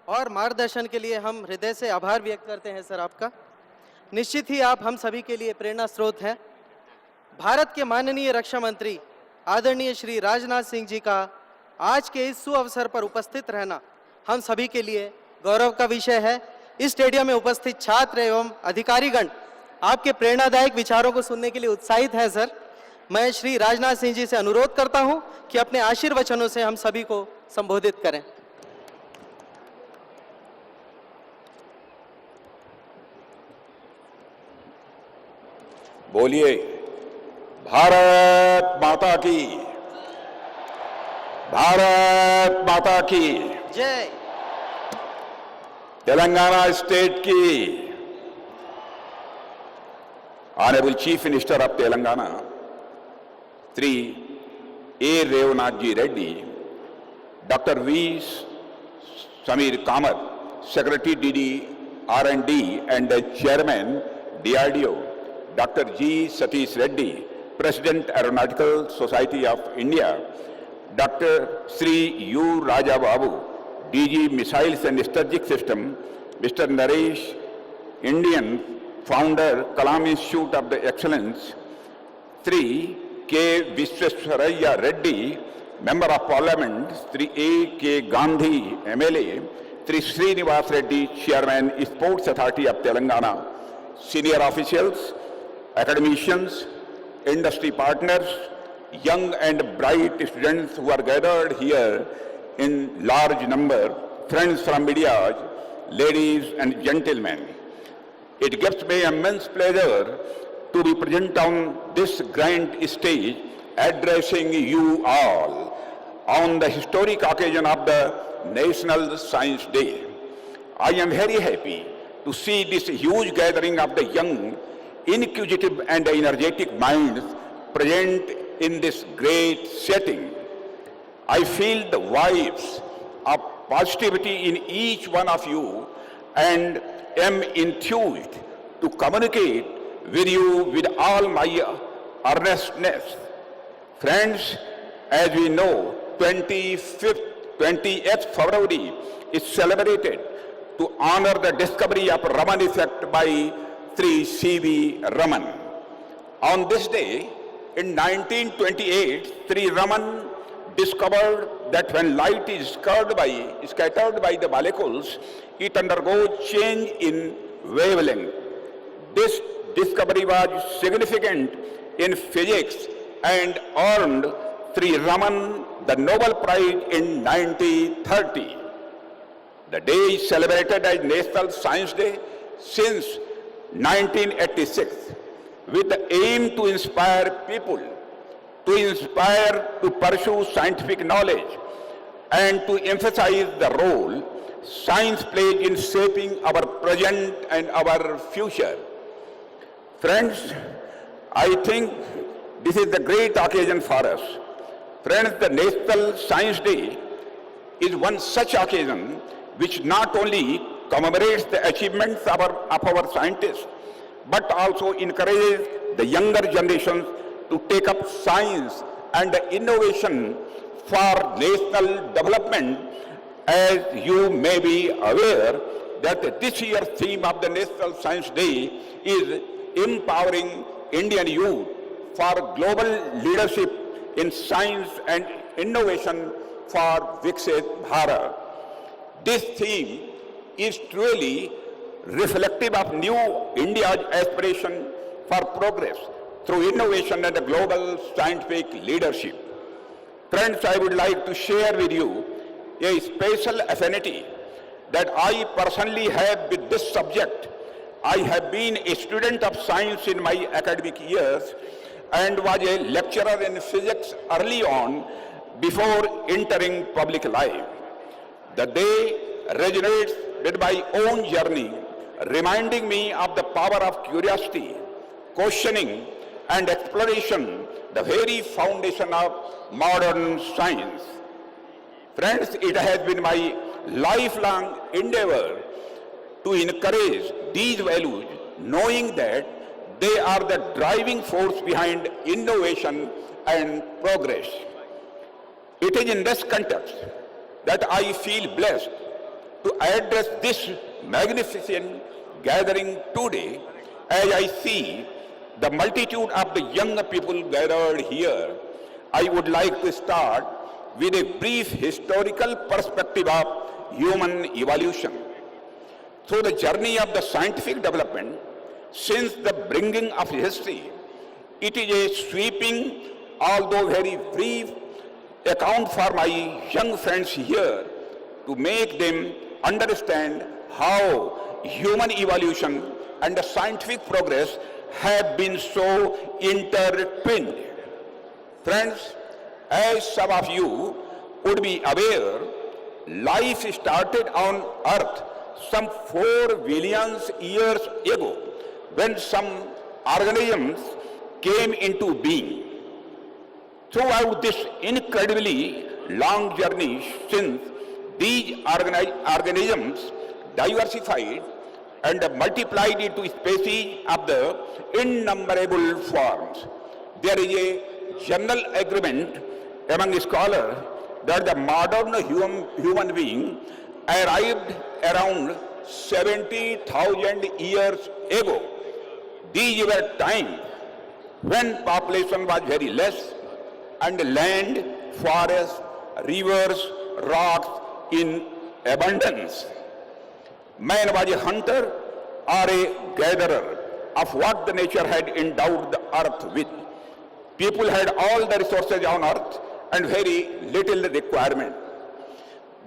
और मार्गदर्शन के लिए हम हृदय से आभार व्यक्त करते हैं सर आपका। निश्चित ही आप हम सभी के लिए प्रेरणा स्रोत हैं। भारत के माननीय रक्षा मंत्री आदरणीय श्री राजनाथ सिंह जी का आज के इस सुअवसर पर उपस्थित रहना हम सभी के लिए गौरव का विषय है। इस स्टेडियम में उपस्थित छात्र एवं अधिकारीगण आपके प्रेरणादायक विचारों को सुनने के लिए उत्साहित हैं सर। मैं श्री राजनाथ सिंह जी से अनुरोध करता हूं कि अपने आशीर्वचनों से हम सभी को संबोधित करें। बोलिए भारत माता की, भारत माता की जय। तेलंगाना स्टेट की honourable chief minister of Telangana Shri A Revanth ji Reddy, doctor V Sameer Kamat, secretary D R&D and chairman DRDO, Dr. G. Satish Reddy, President Aeronautical Society of India, Dr. Sri U. Raja Babu, DG Missiles and Strategic System, Mr. Naresh, Indian founder, Kalam Institute of the Excellence, Sri K. Viswesvaraya Reddy, Member of Parliament, Sri A. K. Gandhi, MLA, Sri Srinivas Reddy, Chairman, Sports Authority of Telangana, senior officials, academicians, industry partners, young and bright students who are gathered here in large number, friends from media, ladies and gentlemen. It gives me immense pleasure to be present on this grand stage addressing you all on the historic occasion of the National Science Day. I am very happy to see this huge gathering of the young, inquisitive and energetic minds present in this great setting. I feel the vibes of positivity in each one of you and am enthused to communicate with you with all my earnestness. Friends, as we know, 20th February is celebrated to honor the discovery of Raman effect by Sri C.V. Raman. On this day, in 1928, Sri Raman discovered that when light is scattered by the molecules, it undergoes change in wavelength. This discovery was significant in physics and earned Sri Raman the Nobel Prize in 1930. The day is celebrated as National Science Day since 1986 with the aim to inspire people, to pursue scientific knowledge and to emphasize the role science plays in shaping our present and our future. Friends, I think this is the great occasion for us. Friends, the National Science Day is one such occasion which not only commemorates the achievements of our scientists, but also encourages the younger generations to take up science and innovation for national development. As you may be aware that this year's theme of the National Science Day is empowering Indian youth for global leadership in science and innovation for Viksit Bharat. This theme is truly reflective of new India's aspiration for progress through innovation and global scientific leadership. Friends, I would like to share with you a special affinity that I personally have with this subject. I have been a student of science in my academic years and was a lecturer in physics early on before entering public life. The day resonates with my own journey, reminding me of the power of curiosity, questioning, and exploration, the very foundation of modern science. Friends, it has been my lifelong endeavor to encourage these values, knowing that they are the driving force behind innovation and progress. It is in this context that I feel blessed to address this magnificent gathering today, as I see the multitude of the young people gathered here, I would like to start with a brief historical perspective of human evolution. Through the journey of the scientific development, since the bringing of history, it is a sweeping, although very brief, account for my young friends here to make them understand how human evolution and the scientific progress have been so intertwined. Friends, as some of you would be aware, life started on Earth some 4 billion years ago when some organisms came into being. Throughout this incredibly long journey, since these organisms diversified and multiplied into species of the innumerable forms, there is a general agreement among scholars that the modern human being arrived around 70,000 years ago. These were times when population was very less and land, forests, rivers, rocks in abundance. Man was a hunter or a gatherer of what the nature had endowed the earth with. People had all the resources on earth and very little requirement.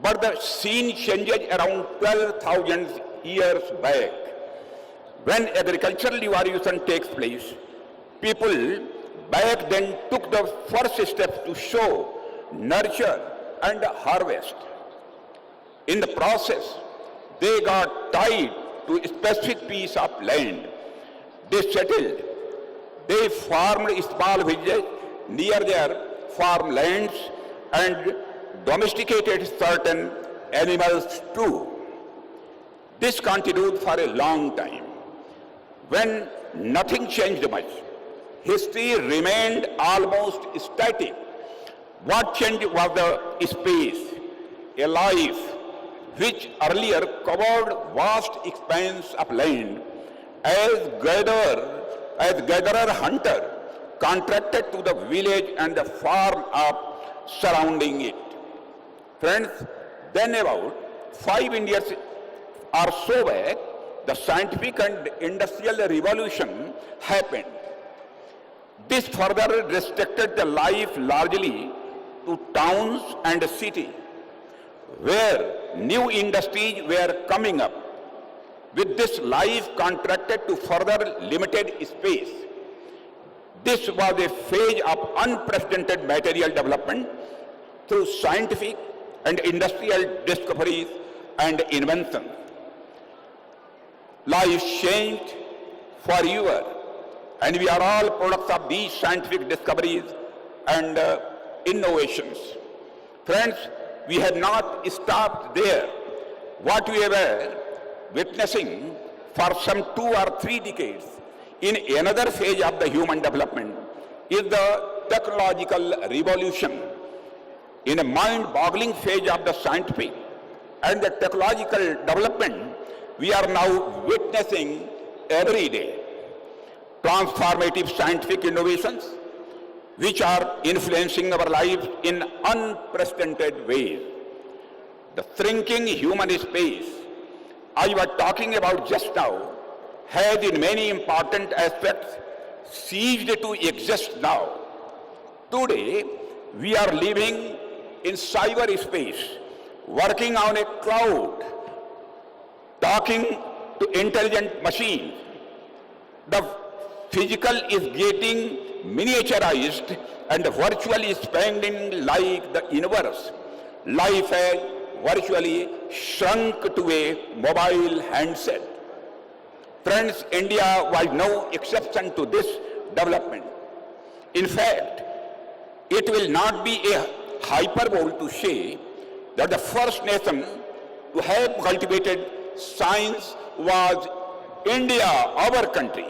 But the scene changed around 12,000 years back. When agricultural revolution takes place, people back then took the first step to sow, nurture, and harvest. In the process, they got tied to a specific piece of land. They settled. They formed small villages near their farmlands and domesticated certain animals too. This continued for a long time. When nothing changed much, history remained almost static. What changed was the space, a life which earlier covered vast expanse of land, as gatherer-hunter contracted to the village and the farm up surrounding it. Friends, then about 5 years or so back, the scientific and industrial revolution happened. This further restricted the life largely to towns and cities, where new industries were coming up. With this, life contracted to further limited space. This was a phase of unprecedented material development through scientific and industrial discoveries and inventions. Life changed forever, and we are all products of these scientific discoveries and innovations. Friends, we have not stopped there. What we were witnessing for some 2 or 3 decades in another phase of the human development is the technological revolution. In a mind-boggling phase of the scientific and the technological development, we are now witnessing every day transformative scientific innovations which are influencing our lives in unprecedented ways. The shrinking human space I was talking about just now has in many important aspects ceased to exist now. Today, we are living in cyberspace, working on a cloud, talking to intelligent machines. The physical is getting miniaturized and virtually expanding like the universe. Life has virtually shrunk to a mobile handset. Friends, India was no exception to this development. In fact, it will not be a hyperbole to say that the first nation to have cultivated science was India, our country.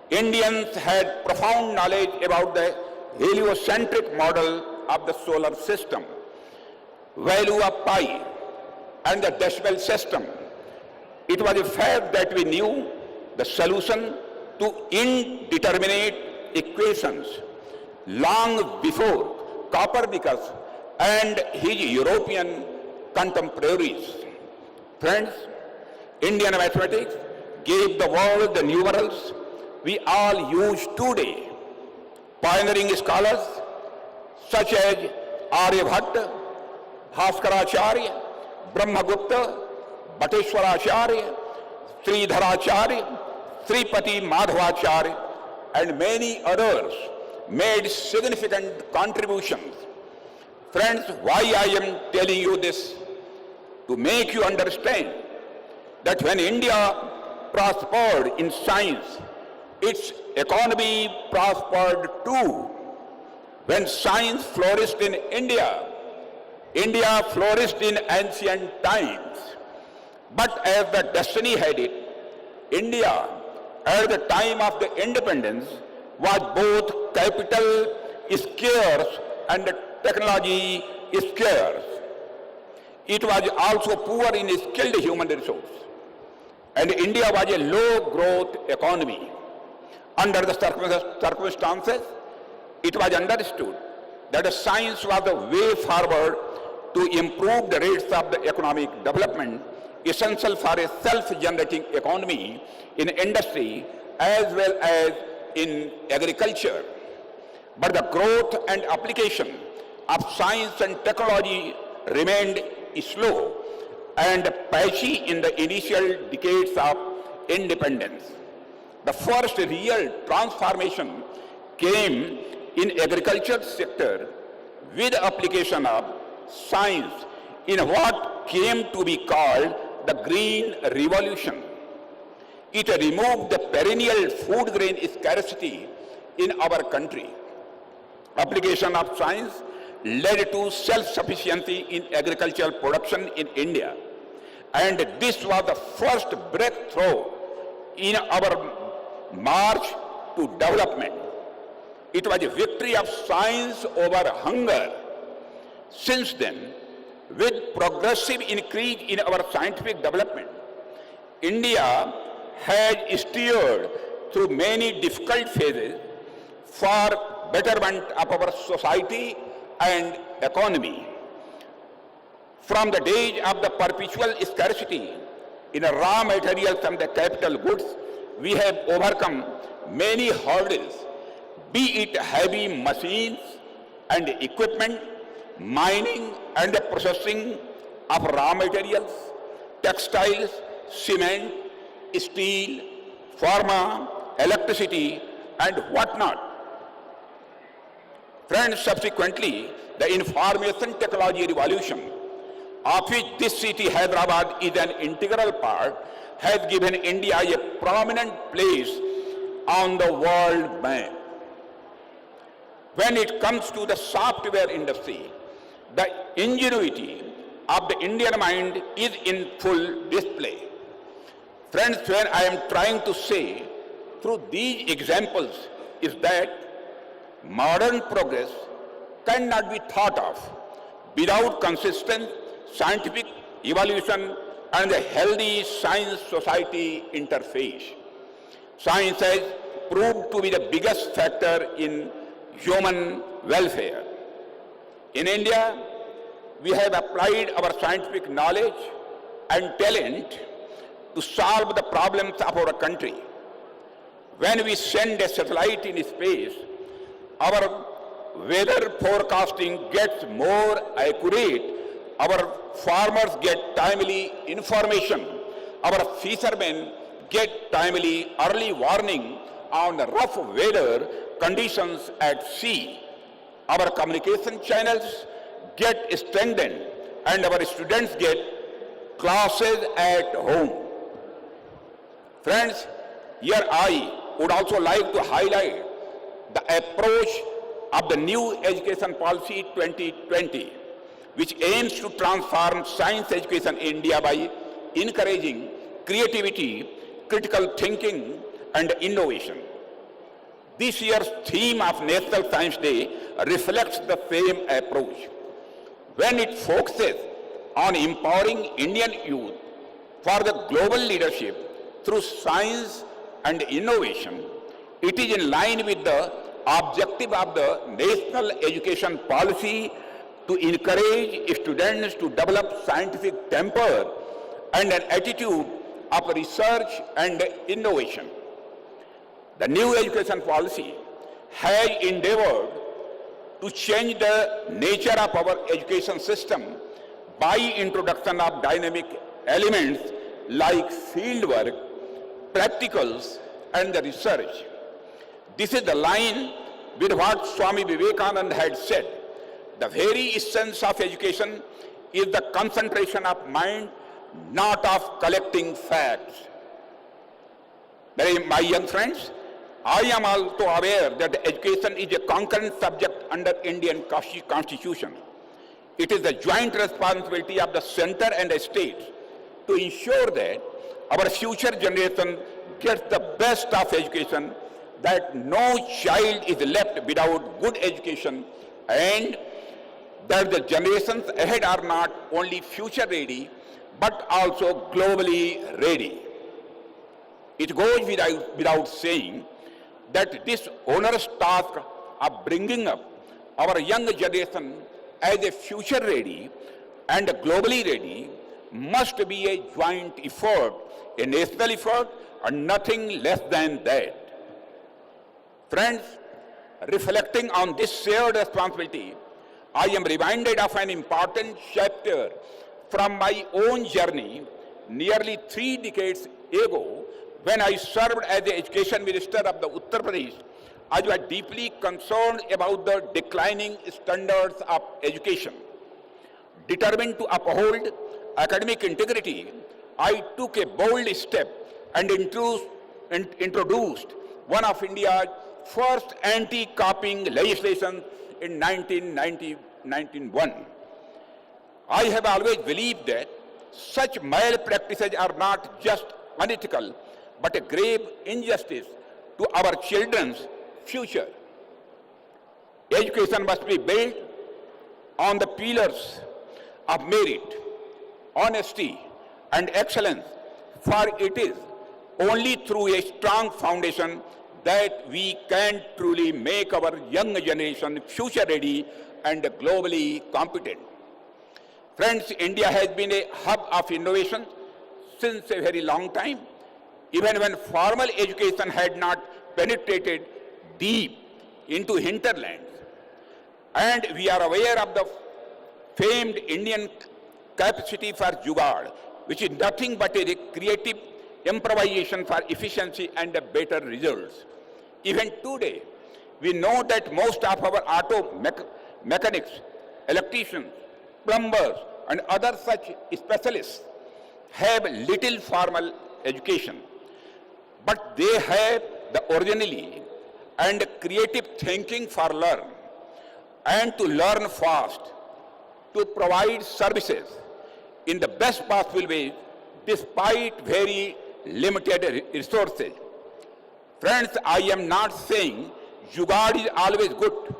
Indians had profound knowledge about the heliocentric model of the solar system, value of pi, and the decimal system. It was a fact that we knew the solution to indeterminate equations long before Copernicus and his European contemporaries. Friends, Indian mathematics gave the world the numerals we all use today. Pioneering scholars such as Aryabhatta, Bhaskaracharya, Brahmagupta, Bhatteshwaracharya, Sridharacharya, Sripati Madhavacharya, and many others made significant contributions. Friends, why I am telling you this? To make you understand that when India prospered in science, its economy prospered too. When science flourished in India, India flourished in ancient times. But as the destiny had it, India, at the time of the independence, was both capital scarce and technology scarce. It was also poor in skilled human resource. And India was a low-growth economy. Under the circumstances, it was understood that science was the way forward to improve the rates of the economic development essential for a self-generating economy in industry as well as in agriculture. But the growth and application of science and technology remained slow and patchy in the initial decades of independence. The first real transformation came in agriculture sector with application of science in what came to be called the Green Revolution. It removed the perennial food grain scarcity in our country. Application of science led to self-sufficiency in agricultural production in India. And this was the first breakthrough in our march to development. It was a victory of science over hunger. Since then, with progressive increase in our scientific development, India has steered through many difficult phases for betterment of our society and economy. From the days of the perpetual scarcity in raw materials and the capital goods, we have overcome many hurdles, be it heavy machines and equipment, mining and the processing of raw materials, textiles, cement, steel, pharma, electricity, and whatnot. Friends, subsequently, the information technology revolution, of which this city, Hyderabad, is an integral part, has given India a prominent place on the world map. When it comes to the software industry, the ingenuity of the Indian mind is in full display. Friends, when I am trying to say through these examples is that modern progress cannot be thought of without consistent scientific evolution and a healthy science-society interface. Science has proved to be the biggest factor in human welfare. In India, we have applied our scientific knowledge and talent to solve the problems of our country. When we send a satellite in space, our weather forecasting gets more accurate, our farmers get timely information, our fishermen get timely early warning on the rough weather conditions at sea. Our communication channels get strengthened and our students get classes at home. Friends, here I would also like to highlight the approach of the new Education Policy 2020, which aims to transform science education in India by encouraging creativity, critical thinking, and innovation. This year's theme of National Science Day reflects the same approach. When it focuses on empowering Indian youth for the global leadership through science and innovation, it is in line with the objective of the national education policy to encourage students to develop scientific temper and an attitude of research and innovation. The new education policy has endeavored to change the nature of our education system by introduction of dynamic elements like fieldwork, practicals, and the research. This is the line with what Swami Vivekananda had said. The very essence of education is the concentration of mind, not of collecting facts. My young friends, I am also aware that education is a concurrent subject under Indian Constitution. It is the joint responsibility of the center and the state to ensure that our future generation gets the best of education, that no child is left without good education, and that the generations ahead are not only future ready, but also globally ready. It goes without saying that this onerous task of bringing up our young generation as a future ready and globally ready must be a joint effort, a national effort, and nothing less than that. Friends, reflecting on this shared responsibility, I am reminded of an important chapter from my own journey nearly 3 decades ago when I served as the Education Minister of the Uttar Pradesh. I was deeply concerned about the declining standards of education. Determined to uphold academic integrity, I took a bold step and introduced one of India's first anti-copying legislation in 1991. I have always believed that such malpractices are not just unethical, but a grave injustice to our children's future. Education must be built on the pillars of merit, honesty, and excellence, for it is only through a strong foundation that we can truly make our young generation future ready and globally competent. Friends, India has been a hub of innovation since a very long time, even when formal education had not penetrated deep into hinterlands. And we are aware of the famed Indian capacity for jugaad, which is nothing but a creative improvisation for efficiency and better results. Even today, we know that most of our auto mechanics, electricians, plumbers, and other such specialists have little formal education, but they have the originality and creative thinking for learn and to learn fast, to provide services in the best possible way despite very limited resources. Friends, I am not saying jugaad is always good.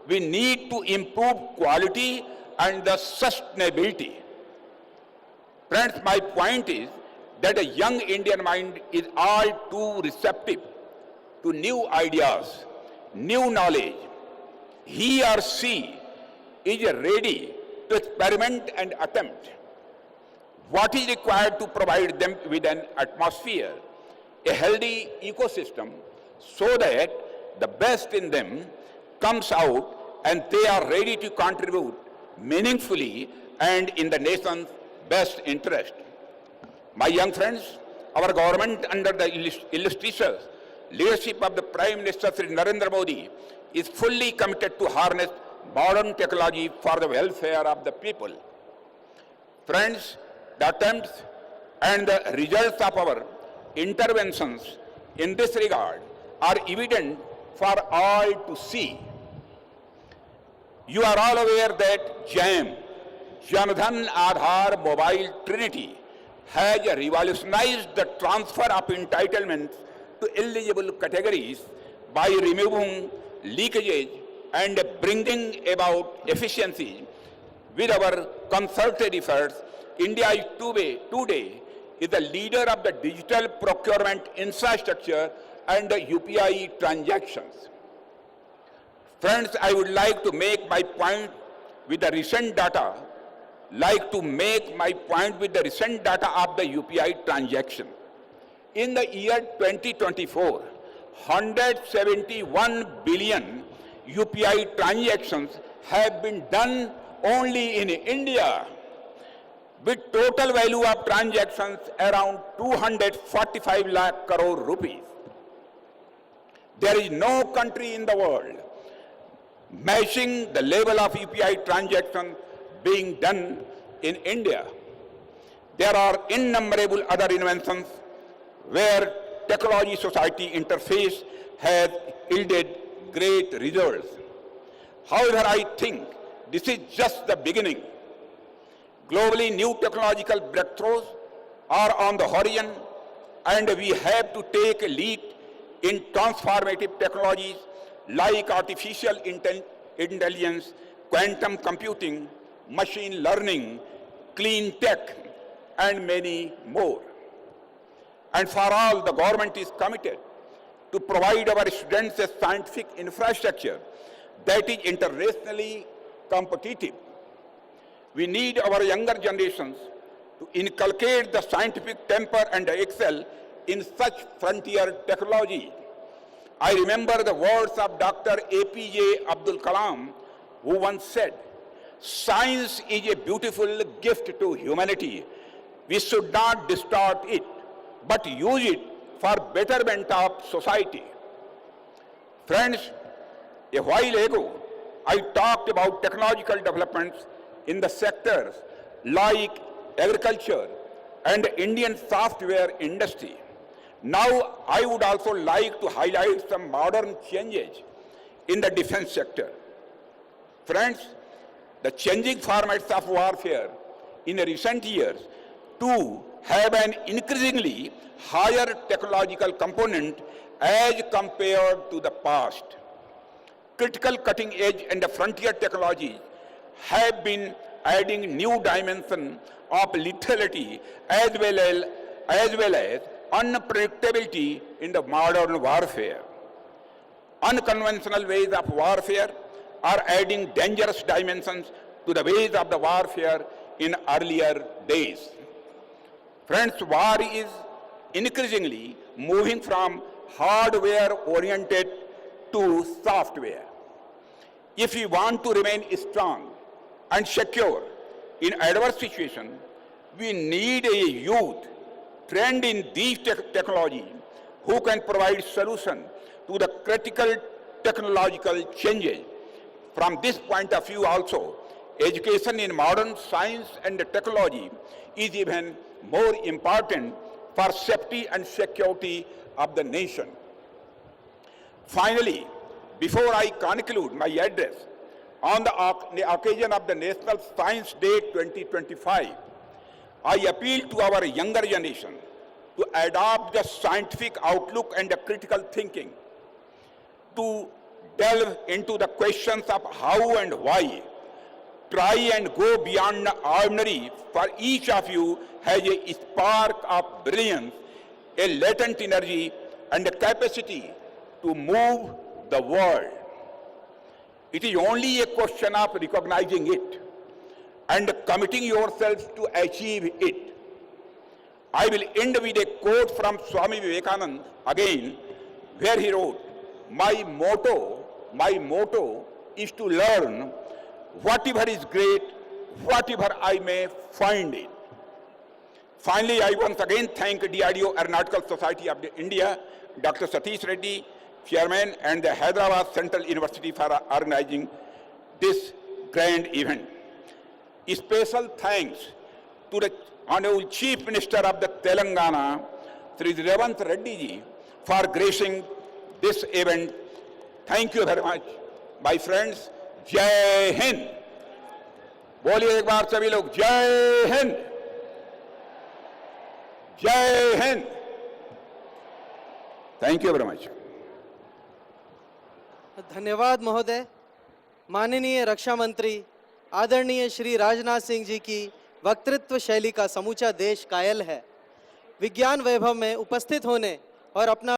We need to improve quality and the sustainability. Friends, my point is that a young Indian mind is all too receptive to new ideas, new knowledge. He or she is ready to experiment and attempt. What is required to provide them with an atmosphere, a healthy ecosystem, so that the best in them comes out and they are ready to contribute meaningfully and in the nation's best interest. My young friends, our government under the illustrious leadership of the Prime Minister Sri Narendra Modi is fully committed to harness modern technology for the welfare of the people. Friends, the attempts and the results of our interventions in this regard are evident for all to see. You are all aware that JAM, Jan Dhan Aadhaar Mobile Trinity, has revolutionized the transfer of entitlements to eligible categories by removing leakages and bringing about efficiency With our concerted efforts, India is today is the leader of the digital procurement infrastructure and the UPI transactions. Friends, I would like to make my point with the recent data, of the UPI transaction. In the year 2024, 171 billion UPI transactions have been done only in India, with total value of transactions around 245 lakh crore rupees. There is no country in the world matching the level of UPI transactions being done in India. There are innumerable other inventions where technology society interface has yielded great results. However, I think this is just the beginning. Globally, new technological breakthroughs are on the horizon, and we have to take a lead in transformative technologies like artificial intelligence, quantum computing, machine learning, clean tech, and many more. And for all, the government is committed to provide our students a scientific infrastructure that is internationally competitive. We need our younger generations to inculcate the scientific temper and excel in such frontier technology. I remember the words of Dr. APJ Abdul Kalam, who once said, "Science is a beautiful gift to humanity. We should not distort it, but use it for betterment of society." Friends, a while ago, I talked about technological developments in the sectors like agriculture and Indian software industry. Now, I would also like to highlight some modern changes in the defense sector. Friends, the changing formats of warfare in recent years too have an increasingly higher technological component as compared to the past. Critical cutting edge and frontier technologies have been adding new dimension of lethality as well as unpredictability in the modern warfare. Unconventional ways of warfare are adding dangerous dimensions to the ways of the warfare in earlier days. Friends, war is increasingly moving from hardware-oriented to software. If we want to remain strong and secure in adverse situations, we need a youth trained in these technologies who can provide solutions to the critical technological changes. From this point of view also, education in modern science and technology is even more important for safety and security of the nation. Finally, before I conclude my address, on the occasion of the National Science Day 2025, I appeal to our younger generation to adopt the scientific outlook and the critical thinking, to delve into the questions of how and why, try and go beyond the ordinary, for each of you has a spark of brilliance, a latent energy, and a capacity to move the world. It is only a question of recognizing it and committing yourselves to achieve it. I will end with a quote from Swami Vivekananda again, where he wrote, my motto is to learn whatever is great, whatever I may find it. Finally, I once again thank DRDO Aeronautical Society of India, Dr. Satish Reddy, Chairman, and the Hyderabad Central University for organizing this grand event. A special thanks to the Honorable Chief Minister of the Telangana, Sri Revant Reddy ji, for gracing this event. Thank you very much. My friends, Jai Hind. बोलिए एक बार सभी लोग जय हिंद, जय Hind. Thank you very much. धन्यवाद महोदय. माननीय रक्षा मंत्री आदरणीय श्री राजनाथ सिंह जी की वक्तृत्व शैली का समूचा देश कायल है। विज्ञान वैभव में उपस्थित होने और अपना